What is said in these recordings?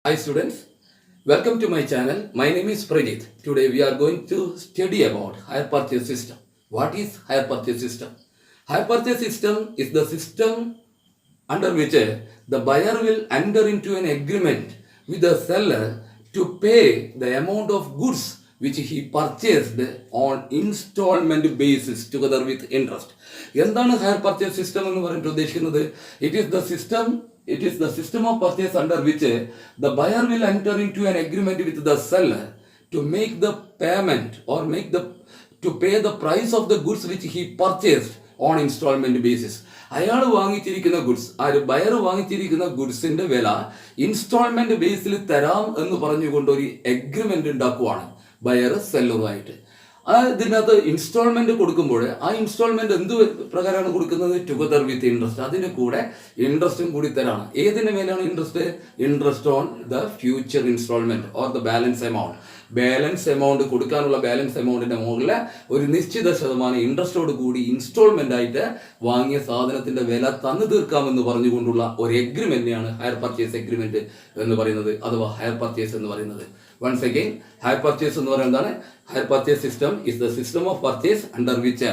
Hi students, welcome to my channel. My name is Prajith. Today we are going to study about hire purchase system. What is hire purchase system? Hire purchase system is the system under which the buyer will enter into an agreement with the seller to pay the amount of goods which he purchased on installment basis together with interest. എന്താണ് higher purchase system എന്ന് പറഞ്ഞിട്ട് ഉദ്ദേശിക്കുന്നത്? It is the system of purchase under which the buyer will enter into an agreement with the seller to make the payment or to pay the price of the goods which he purchased on installment basis. അയാൾ വാങ്ങിച്ചിരിക്കുന്ന goods, buyer വാങ്ങിച്ചിരിക്കുന്ന ഗുഡ്സിന്റെ വില instalment ബേസിൽ തരാം എന്ന് പറഞ്ഞുകൊണ്ട് ഒരു agreement ഉണ്ടാക്കുവാണ് buyer സെല്ലറുമായിട്ട്. ഇതിനകത്ത് instalment കൊടുക്കുമ്പോൾ ആ instalment എന്ത് പ്രകാരമാണ് കൊടുക്കുന്നത്? Together with interest. അതിന്റെ കൂടെ ഇൻട്രസ്റ്റും കൂടി തരാണ്. ഏതിന്റെ മേലാണ് interest? Interest on the future instalment or the balance amount. Balance amount കൊടുക്കാനുള്ള ബാലൻസ് എമൗണ്ടിന്റെ മുകളിൽ ഒരു നിശ്ചിത ശതമാനം ഇൻട്രസ്റ്റോട് കൂടി ഇൻസ്റ്റാൾമെന്റ് ആയിട്ട് വാങ്ങിയ സാധനത്തിന്റെ വില തന്നു തീർക്കാമെന്ന് പറഞ്ഞുകൊണ്ടുള്ള ഒരു എഗ്രിമെന്റിനെയാണ് ഹയർ പർച്ചേസ് എഗ്രിമെന്റ് എന്ന് പറയുന്നത്, അഥവാ ഹയർ പർച്ചേസ് എന്ന് പറയുന്നത്. Once again, hire purchase എന്ന് പറയുന്നതാണ്. Hire purchase system is the system of purchase under which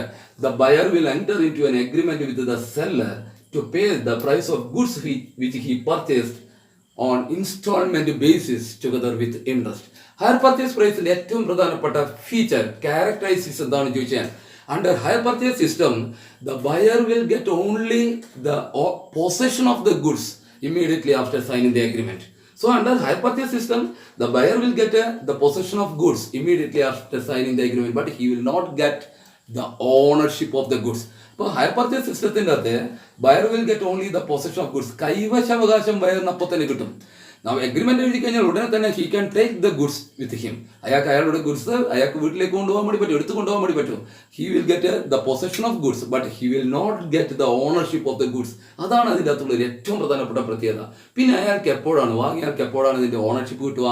the buyer will enter into an agreement with the seller to pay the price of goods which he purchased on installment basis together with interest. Hire purchase priceന്റെ ഏറ്റവും പ്രധാനപ്പെട്ട feature ക്യാരക്ടറൈസിസ് എന്താണെന്ന് ചോദിച്ചാൽ, under hire purchase system the buyer will get only the possession of the goods immediately after signing the agreement. So under hire purchase system, the buyer will get the possession of goods immediately after signing the agreement, but he will not get the ownership of the goods. അപ്പോൾ hire purchase സിസ്റ്റത്തിൻ്റെ അകത്ത് buyer will get only the possession of goods. കൈവശാവകാശം ബയറിന് അപ്പോൾ തന്നെ കിട്ടും. Agreement എഴുതി കഴിഞ്ഞാൽ ഉടനെ തന്നെ he can take the goods with him. അയാളുടെ ഗുഡ്സ് അയാൾക്ക് വീട്ടിലേക്ക് കൊണ്ടുപോകാൻ വേണ്ടി പറ്റും, എടുത്തു കൊണ്ടുപോകാൻ വേണ്ടി പറ്റും. He will get the possession of goods, but he will not get the ownership of the goods. അതാണ് അതിൻ്റെ അകത്തുള്ള ഏറ്റവും പ്രധാനപ്പെട്ട പ്രത്യേകത. പിന്നെ അയാൾക്ക് എപ്പോഴാണ് ഇതിന്റെ ഓണർഷിപ്പ് കിട്ടുക?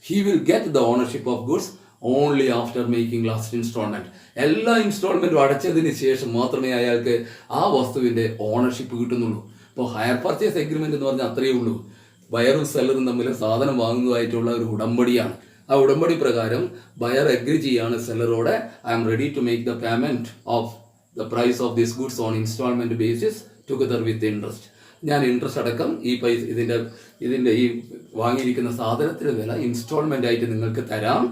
He will get the ownership of goods only after making last installment. എല്ലാ ഇൻസ്റ്റാൾമെന്റും അടച്ചതിന് ശേഷം മാത്രമേ അയാൾക്ക് ആ വസ്തുവിന്റെ ഓണർഷിപ്പ് കിട്ടുന്നുള്ളൂ. അപ്പോൾ ഹയർ പർച്ചേസ് എഗ്രിമെന്റ് എന്ന് പറഞ്ഞാൽ അത്രയേ ഉള്ളൂ. ബയറും സെല്ലറും തമ്മിൽ സാധനം വാങ്ങുന്നതായിട്ടുള്ള ഒരു ഉടമ്പടിയാണ്. ആ ഉടമ്പടി പ്രകാരം ബയർ അഗ്രി ചെയ്യാണ് സെല്ലറോടെ, I am ready to make the payment of the price of this goods on instalment basis together with interest. ഞാൻ ഇൻട്രസ്റ്റ് അടക്കം ഈ പൈസ ഇതിന്റെ ഈ വാങ്ങിയിരിക്കുന്ന സാധനത്തിന്റെ വില ഇൻസ്റ്റാൾമെന്റ് ആയിട്ട് നിങ്ങൾക്ക് തരാം.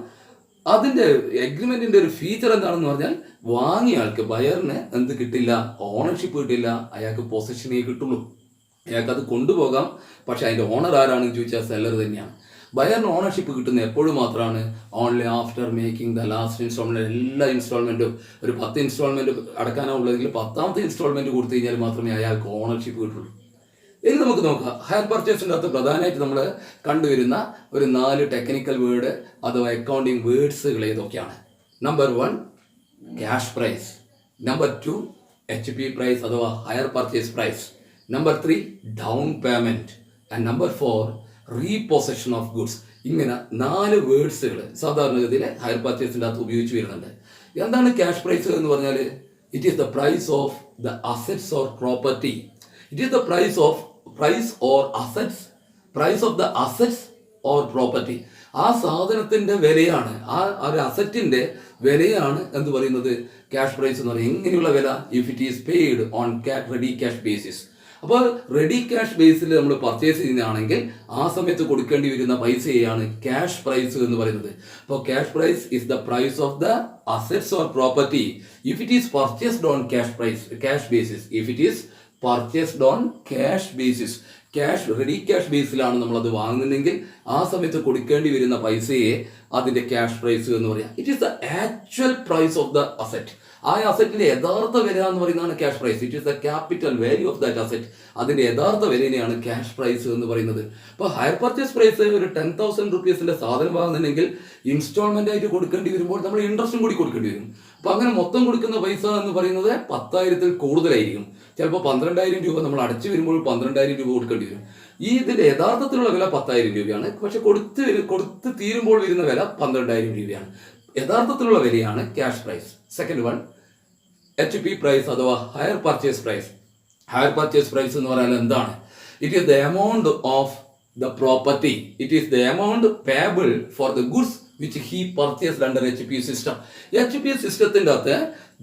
അതിന്റെ എഗ്രിമെന്റിന്റെ ഒരു ഫീച്ചർ എന്താണെന്ന് പറഞ്ഞാൽ, വാങ്ങിയ ആൾക്ക് ബയറിന് എന്ത് കിട്ടില്ല? ഓണർഷിപ്പ് കിട്ടില്ല. അയാൾക്ക് പൊസഷനേ കിട്ടുള്ളൂ. അയാൾക്ക് അത് കൊണ്ടുപോകാം, പക്ഷെ അതിന്റെ ഓണർ ആരാണെന്ന് ചോദിച്ചാൽ സെല്ലർ തന്നെയാണ്. ബയറിന് ഓണർഷിപ്പ് കിട്ടുന്നത് എപ്പോഴും മാത്രമാണ് only after making the last installment. എല്ലാ ഇൻസ്റ്റാൾമെന്റും ഒരു 10 ഇൻസ്റ്റാൾമെന്റ് അടക്കാനുള്ളതെങ്കിൽ 10ാമത്തെ ഇൻസ്റ്റാൾമെന്റ് കൊടുത്തു കഴിഞ്ഞാൽ മാത്രമേ അയാൾക്ക് ഓണർഷിപ്പ് കിട്ടുള്ളൂ. ഇനി നമുക്ക് നോക്കാം, ഹയർ പർച്ചേസിൻ്റെ അകത്ത് പ്രധാനമായിട്ട് നമ്മൾ കണ്ടുവരുന്ന ഒരു 4 ടെക്നിക്കൽ വേർഡ് അഥവാ അക്കൗണ്ടിങ് വേർഡ്സുകൾ ഏതൊക്കെയാണ്? Number 1 cash price, number 2 HP price അഥവാ hire purchase price, number 3 down payment, and number 4 repossession of goods. ഇങ്ങനെ 4 വേർഡ്സുകൾ സാധാരണഗതിയിൽ ഹയർ പർച്ചേസിൻ്റെ അകത്ത് ഉപയോഗിച്ച് വരുന്നുണ്ട്. എന്താണ് ക്യാഷ് പ്രൈസ് എന്ന് പറഞ്ഞാൽ? It is the price of the assets or property. It is the price of the assets or property. ആ സാധനത്തിന്റെ വിലയാണ്, ആ ഒരു അസറ്റിന്റെ വിലയാണ് എന്ന് പറയുന്നത് ക്യാഷ് പ്രൈസ് എന്ന് പറയുന്നത്. എങ്ങനെയുള്ള വില? If it is paid on ready cash basis. അപ്പോൾ റെഡി ക്യാഷ് ബേസിൽ നമ്മൾ പർച്ചേസ് ചെയ്യുന്നതാണെങ്കിൽ ആ സമയത്ത് കൊടുക്കേണ്ടി വരുന്ന പൈസയാണ് ക്യാഷ് പ്രൈസ് എന്ന് പറയുന്നത്. അപ്പോൾ cash price is the price of the assets or property if it is purchased on cash basis. If it is purchased on cash basis, ready cash ബേസിലാണ് നമ്മളത് വാങ്ങുന്നതെങ്കിൽ ആ സമയത്ത് കൊടുക്കേണ്ടി വരുന്ന പൈസയെ അതിന്റെ ക്യാഷ് പ്രൈസ് എന്ന് പറയാം. It is the actual price of the asset. ആ അസറ്റിന്റെ യഥാർത്ഥ വില എന്ന് പറയുന്നതാണ് cash price. It is the capital value of that asset. അതിന്റെ യഥാർത്ഥ വിലയാണ് ക്യാഷ് പ്രൈസ് എന്ന് പറയുന്നത്. അപ്പോൾ ഹയർ പർച്ചേസ് പ്രൈസ് ഒരു 10,000 റുപ്പീസിന്റെ സാധനം വാങ്ങുന്നുണ്ടെങ്കിൽ ഇൻസ്റ്റാൾമെന്റ് ആയിട്ട് കൊടുക്കേണ്ടി വരുമ്പോൾ നമ്മൾ ഇൻട്രസ്റ്റും കൂടി കൊടുക്കേണ്ടി വരും. അപ്പോൾ അങ്ങനെ മൊത്തം കൊടുക്കുന്ന പൈസ എന്ന് പറയുന്നത് 10,000-ൽ കൂടുതലായിരിക്കും. ചിലപ്പോൾ 12,000 രൂപ നമ്മൾ അടച്ചു വരുമ്പോൾ 12,000 രൂപ കൊടുക്കേണ്ടി വരും. ഇതിന്റെ യഥാർത്ഥത്തിലുള്ള വില 10,000 രൂപയാണ്, പക്ഷെ കൊടുത്ത് തീരുമ്പോൾ വരുന്ന വില 12,000 രൂപയാണ്. യഥാർത്ഥത്തിലുള്ള വിലയാണ് cash price. Second one HP price അഥവാ hire purchase price. Hire purchase price എന്ന് പറഞ്ഞാൽ എന്താണ്? It is the amount of the property. It is the amount payable for the goods which he purchased under HP system. HP system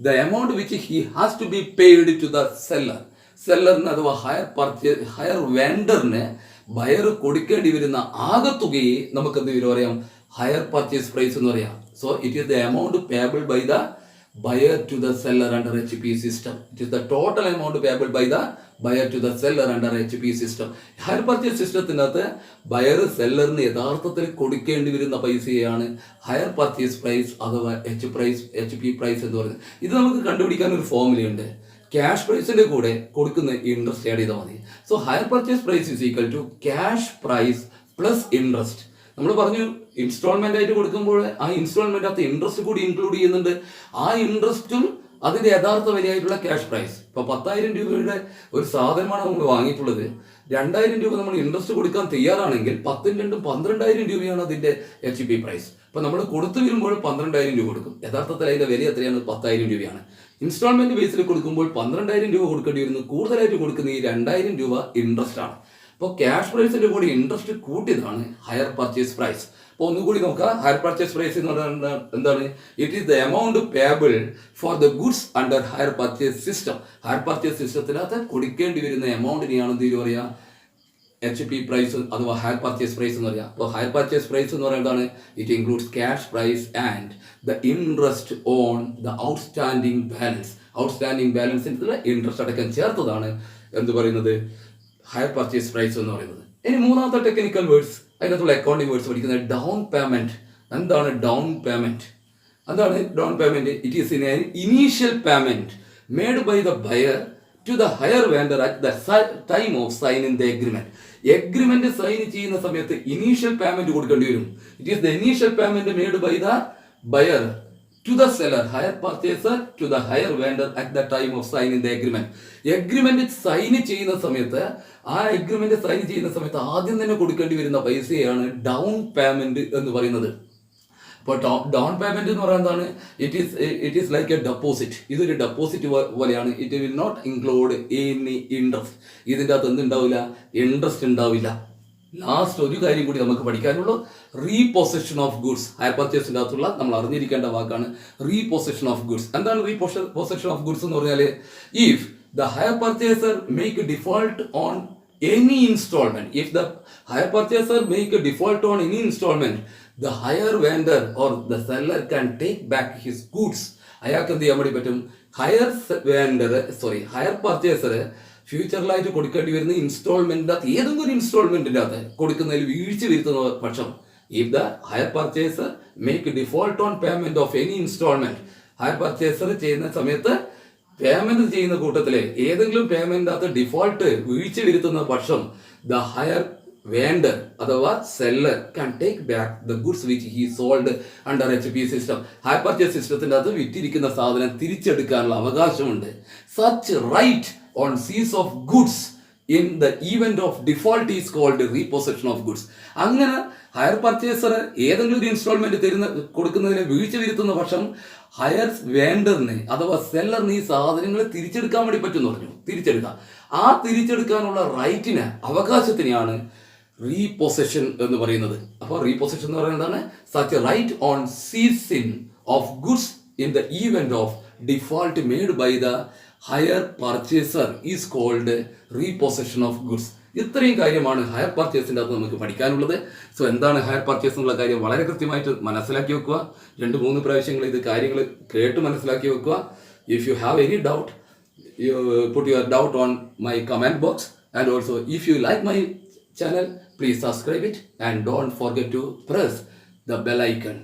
the amount which he has to be paid to the seller. Seller higher vendor buyer കൊടുക്കേണ്ടി വരുന്ന ആകെ തുകയെ നമുക്ക് എന്ത് പറയാം higher purchase price എന്ന് പറയാം. So it is the amount payable by the buyer to the seller under HP system. It is the total amount payable by the buyer to the seller under HP system. Higher purchase systemത്തിനകത്ത് buyer സെല്ലറിന് യഥാർത്ഥത്തിൽ കൊടുക്കേണ്ടി വരുന്ന പൈസയാണ് higher purchase price അഥവാ HP price എന്ന് പറയുന്നത്. ഇത് നമുക്ക് കണ്ടുപിടിക്കാൻ ഒരു ഫോർമുലയുണ്ട്. ക്യാഷ് പ്രൈസിന്റെ കൂടെ കൊടുക്കുന്ന ഇൻട്രസ്റ്റ് ആഡ് ചെയ്താൽ മതി. So hire purchase price is equal to cash price plus interest. നമ്മൾ പറഞ്ഞു ഇൻസ്റ്റാൾമെന്റ് ആയിട്ട് കൊടുക്കുമ്പോൾ ആ ഇൻസ്റ്റാൾമെന്റ് അകത്ത് ഇൻട്രസ്റ്റ് കൂടി ഇൻക്ലൂഡ് ചെയ്യുന്നുണ്ട്. ആ ഇൻട്രസ്റ്റും അതിന്റെ യഥാർത്ഥ വിലയായിട്ടുള്ള ക്യാഷ് പ്രൈസ്. ഇപ്പൊ 10,000 രൂപയുടെ ഒരു സാധനമാണ് നമ്മൾ വാങ്ങിയിട്ടുള്ളത്. 2,000 രൂപ നമ്മൾ ഇൻട്രസ്റ്റ് കൊടുക്കാൻ തയ്യാറാണെങ്കിൽ 10 12,000 രൂപയാണ് അതിന്റെ HP പ്രൈസ്. അപ്പൊ നമ്മൾ കൊടുത്തു വരുമ്പോൾ 12,000 രൂപ കൊടുക്കും. യഥാർത്ഥത്തിൽ അതിന്റെ വില എത്രയാണ്? 10,000 രൂപയാണ്. ഇൻസ്റ്റാൾമെന്റ് ബേസിൽ കൊടുക്കുമ്പോൾ 12,000 രൂപ കൊടുക്കേണ്ടി വരുന്നു. കൂടുതലായിട്ട് കൊടുക്കുന്ന ഈ 2,000 രൂപ ഇൻട്രസ്റ്റ് ആണ്. അപ്പോൾ ക്യാഷ് പ്രൈസിന്റെ കൂടി ഇൻട്രസ്റ്റ് കൂട്ടിയതാണ് ഹയർ പർച്ചേസ് പ്രൈസ്. അപ്പോൾ ഒന്നുകൂടി നോക്കാം. ഹയർ പർച്ചേസ് പ്രൈസ് എന്ന് പറയുന്നത് എന്താണ്? It is the amount payable for the goods under hire purchase system. Hire purchase സിസ്റ്റത്തിനകത്ത് കൊടുക്കേണ്ടി വരുന്ന എമൗണ്ടിനെയാണ് എന്ത് പറയുക? HP പ്രൈസ് അഥവാ ഹയർ പർച്ചേസ് പ്രൈസ് എന്ന് പറയാം. അപ്പോൾ ഹയർ പർച്ചേസ് പ്രൈസ് എന്ന് പറയുന്നതാണ് it includes cash price and the interest on the outstanding balance. Outstanding ബാലൻസിൻ്റെ ഇൻട്രസ്റ്റ് അടക്കം ചേർത്തതാണ് എന്ത് പറയുന്നത്? ഹയർ പർച്ചേസ് പ്രൈസ് എന്ന് പറയുന്നത്. ഇനി മൂന്നാമത്തെ ടെക്നിക്കൽ വേർഡ്സ്, അതിനകത്തുള്ള അക്കൗണ്ടിങ് വേർഡ്സ് പഠിക്കുന്നത് ഡൗൺ പേയ്മെന്റ്. എന്താണ് ഡൗൺ പേയ്മെന്റ്? എന്താണ് down payment? It is initial payment made by the buyer to the higher vendor at the time of signing the agreement. Agreement sign ചെയ്യുന്ന സമയത്ത് initial payment കൊടുക്കേണ്ടി വരും. It is the initial payment made by the buyer to the seller, hire purchaser to the hire vendor at the time of signing the agreement. Agreement sign ചെയ്യുന്ന സമയത്ത് ആദ്യം തന്നെ കൊടുക്കേണ്ടി വരുന്ന പൈസയാണ് ഡൗൺ പേയ്മെന്റ് എന്ന് പറയുന്നത്. ഇപ്പോൾ ഡൗൺ പേയ്മെന്റ് എന്ന് പറയുന്നതാണ് it is like a deposit. ഇതൊരു ഡെപ്പോസിറ്റ് പോലെയാണ്. It will not include any interest. ഇതിൻ്റെ അകത്ത് എന്തുണ്ടാവില്ല? ഇൻട്രസ്റ്റ് ഉണ്ടാവില്ല. ലാസ്റ്റ് ഒരു കാര്യം കൂടി നമുക്ക് പഠിക്കാനുള്ളൂ, റീപൊസഷൻ ഓഫ് ഗുഡ്സ്. ഹയർ പർച്ചേസിൻ്റെ അകത്തുള്ള നമ്മൾ അറിഞ്ഞിരിക്കേണ്ട വാക്കാണ് റീപൊസഷൻ ഓഫ് ഗുഡ്സ്. എന്താണ് റീപൊസഷൻ ഓഫ് ഗുഡ്സ് എന്ന് പറഞ്ഞാൽ? If the hire purchaser make default on any installment, if the hire purchaser make a default on any installment, the hire vendor or the seller can take back his goods. അയാൾക്ക് എന്ത് ചെയ്യാൻ വേണ്ടി പറ്റും? Higher purchaser ഫ്യൂച്ചറിലായിട്ട് കൊടുക്കേണ്ടി വരുന്ന ഇൻസ്റ്റാൾമെന്റിൻ്റെ അകത്ത് ഏതെങ്കിലും ഒരു ഇൻസ്റ്റാൾമെന്റിൻ്റെ അകത്ത് കൊടുക്കുന്നതിൽ വീഴ്ച വരുത്തുന്ന പക്ഷം, if the hire purchaser make default on payment of any installment, hire purchaser ചെയ്യുന്ന സമയത്ത് പേയ്മെന്റ് ചെയ്യുന്ന കൂട്ടത്തില് ഏതെങ്കിലും പേയ്മെന്റ് അകത്ത് ഡിഫോൾട്ട് വീഴ്ച വരുത്തുന്ന പക്ഷം ദ ഹയർ വേണ്ടർ അഥവാ seller can take back the goods which he sold under HP system. Hire purchase സിസ്റ്റത്തിന്റെ അകത്ത് വിറ്റിരിക്കുന്ന സാധനം തിരിച്ചെടുക്കാനുള്ള അവകാശമുണ്ട്. Such right on seize of goods in the event of default is called repossession of goods. അങ്ങനെ hire purchaser ഏതെങ്കിലും ഒരു instalment കൊടുക്കുന്നതിന് വീഴ്ച വരുത്തുന്ന പക്ഷം ഹയർ വേണ്ടറിന് അഥവാ സെല്ലറിന് ഈ സാധനങ്ങൾ തിരിച്ചെടുക്കാൻ വേണ്ടി പറ്റുമെന്ന് പറഞ്ഞു. തിരിച്ചെടുക്കാം. ആ തിരിച്ചെടുക്കാനുള്ള റൈറ്റിന്, അവകാശത്തിനെയാണ് റീപൊസഷൻ എന്ന് പറയുന്നത്. അപ്പോൾ റീപൊസഷൻ എന്ന് പറയുന്നതാണ് such right on seizing of goods in the event of default made by the hire purchaser is called repossession of goods. ഇത്രയും കാര്യമാണ് ഹയർ പർച്ചേസിൻ്റെ അകത്ത് നമുക്ക് പഠിക്കാനുള്ളത്. സോ എന്താണ് ഹയർ പർച്ചേസ് എന്നുള്ള കാര്യം വളരെ കൃത്യമായിട്ട് മനസ്സിലാക്കി വെക്കുക. 2-3 പ്രാവശ്യങ്ങൾ ഇത് കാര്യങ്ങൾ കേട്ട് മനസ്സിലാക്കി വെക്കുക. If you have any doubt, you put your doubt on my comment box, and also if you like my channel, please subscribe it and don't forget to press the bell icon.